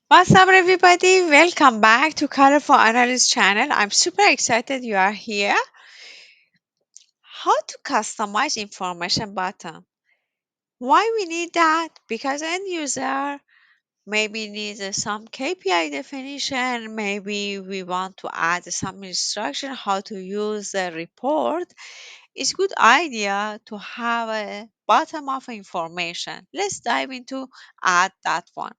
What's up, everybody? Welcome back to Colorful Analyst channel. I'm super excited you are here. How to customize information button? Why we need that? Because end user maybe needs some KPI definition. Maybe we want to add some instruction how to use the report. It's good idea to have a bottom of information. Let's dive into add that one.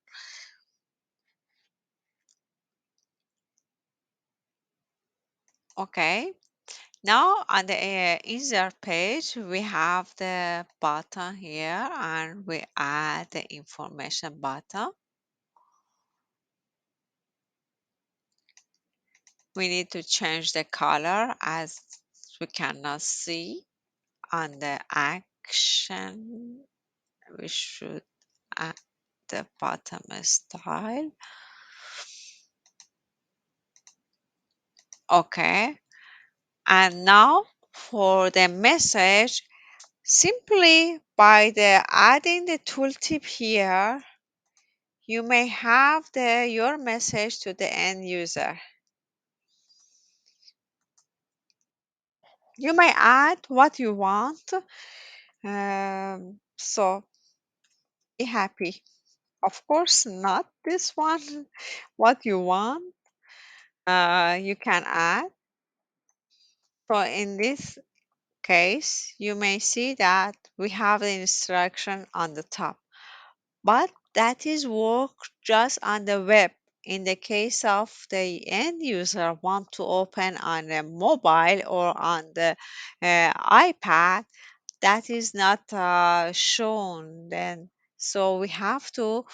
Okay. Now on the insert page, we have the button here and we add the information button. We need to change the color as we cannot see on the action. We should add the bottom style. Okay. And now for the message, simply by the adding the tooltip here, you may have your message to the end user. You may add what you want. So be happy. Of course, not this one. What you want, you can add. So in this case, you may see that we have the instruction on the top. But that is work just on the web. In the case of the end user want to open on a mobile or on the iPad, that is not shown then. So we have to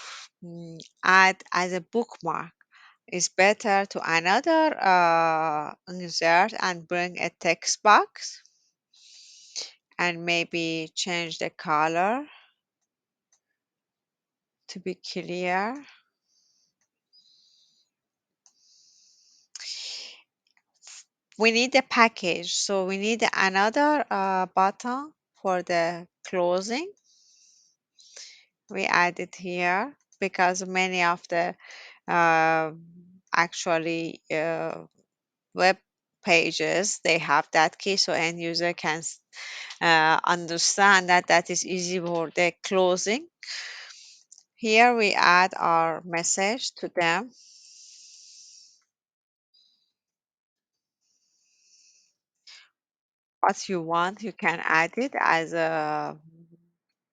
add as a bookmark. It's better to another insert and bring a text box and maybe change the color to be clear. We need a package, so we need another button for the closing. We add it here because many of the uh, actually web pages they have that key, so end user can understand that that is easy for the closing. Here we add our message to them. What you want, you can add it as a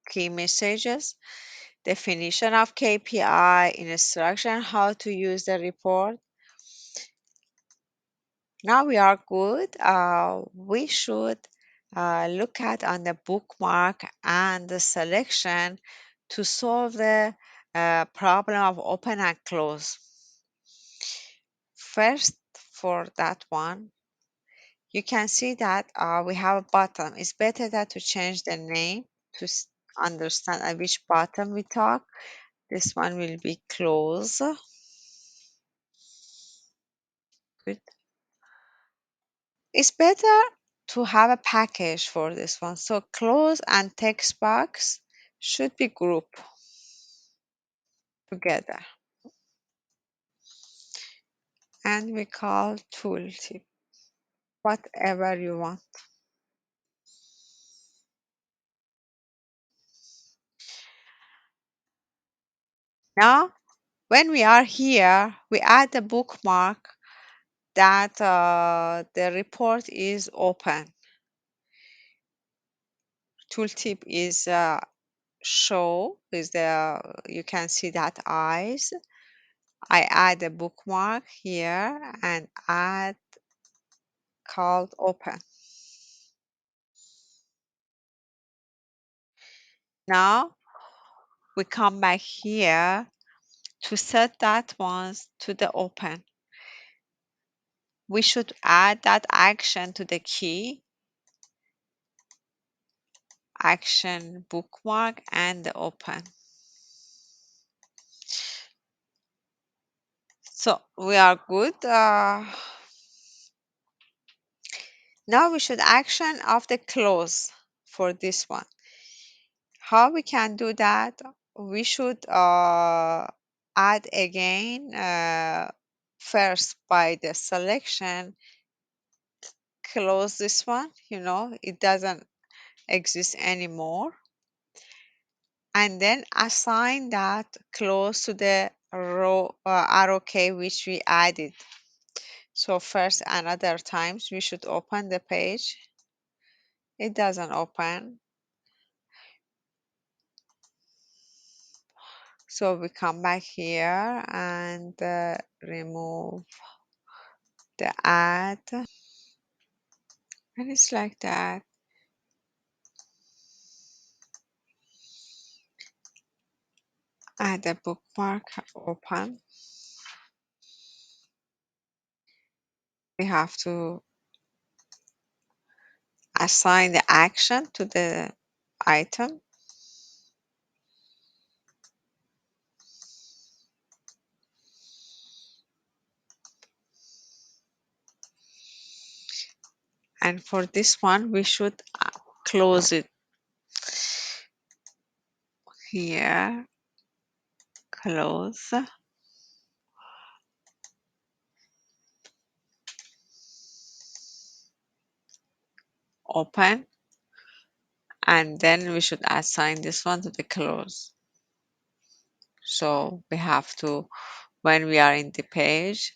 key messages. Definition of KPI, instruction how to use the report. Now we are good. We should look at on the bookmark and the selection to solve the problem of open and close. First, for that one, you can see that we have a button. It's better that to change the name to understand at which button we talk. This one will be close. Good. It's better to have a package for this one. So close and text box should be grouped together. And we call tooltip, whatever you want. Now, when we are here, we add a bookmark that the report is open. Tooltip is show is the you can see that eyes. I add a bookmark here and add called open. Now we come back here to set that once to the open. We should add that action to the key, action bookmark and the open. So we are good. Now we should action of the close for this one. How we can do that? We should add again first by the selection, close this one, it doesn't exist anymore, and then assign that close to the row arrow key which we added. So first another times we should open the page. It doesn't open. So we come back here and remove the add. And it's like that. Add a bookmark, open. We have to assign the action to the item. And for this one, we should close it here, close, open, and then we should assign this one to the close. So we have to, when we are in the page,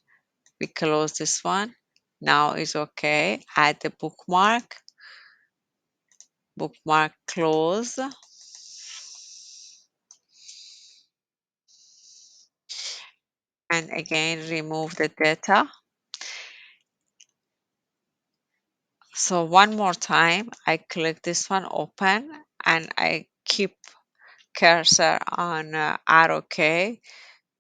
we close this one. Now it's okay. Add the bookmark, bookmark close, and again remove the data. So one more time, I click this one open and I keep cursor on arrow key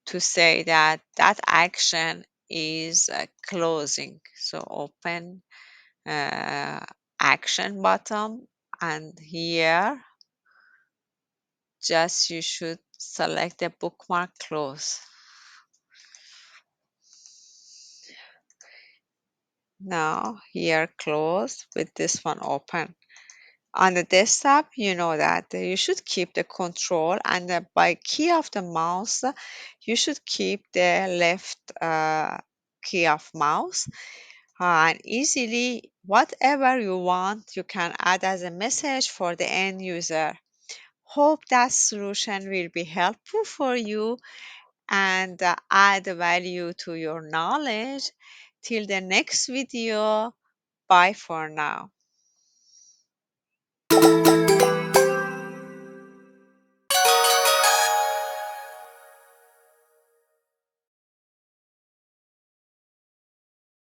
to say that that action is closing. So open action button, and here just you should select the bookmark close. Now here close with this one open. On the desktop, you know that you should keep the control, and by key of the mouse, you should keep the left key of mouse, and easily whatever you want, you can add as a message for the end user. Hope that solution will be helpful for you and add value to your knowledge. Till the next video, bye for now.